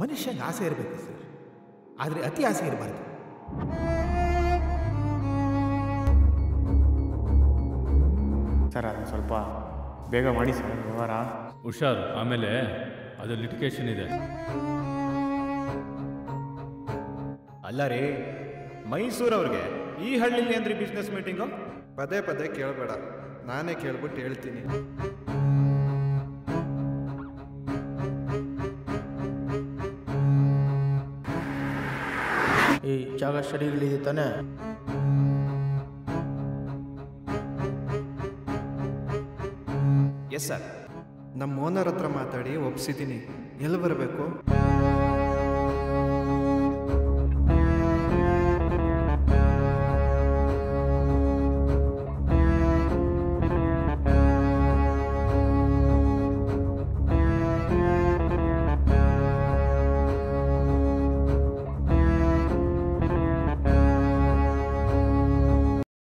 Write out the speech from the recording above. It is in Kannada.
ಮನುಷ್ಯಂಗೆ ಆಸೆ ಇರಬೇಕು ಸರ್, ಆದರೆ ಅತಿ ಆಸೆ ಇರಬಾರ್ದು. ಸರ್ ಅದನ್ನು ಸ್ವಲ್ಪ ಬೇಗ ಮಾಡಿ ಸರ್ ವ್ಯವಹಾರ. ಹುಷಾರು, ಆಮೇಲೆ ಅದು ಲಿಟಿಗೇಷನ್ ಇದೆ. ಅಲ್ಲ ರೀ, ಮೈಸೂರವ್ರಿಗೆ ಈ ಹಳ್ಳಿಲಿ ಏನ್ರಿ ಬಿಸ್ನೆಸ್ ಮೀಟಿಂಗು? ಪದೇ ಪದೇ ಕೇಳಬೇಡ, ನಾನೇ ಕೇಳ್ಬಿಟ್ಟು ಹೇಳ್ತೀನಿ. ಈ ಜಾಗ ಸ್ಟಡಿಗಳಿದೆ ತಾನೆ? ಎಸ್ ಸರ್, ನಮ್ಮ ಓನರ್ ಹತ್ರ ಮಾತಾಡಿ ಒಪ್ಸಿದ್ದೀನಿ. ಎಲ್ಲಿ ಬರಬೇಕು?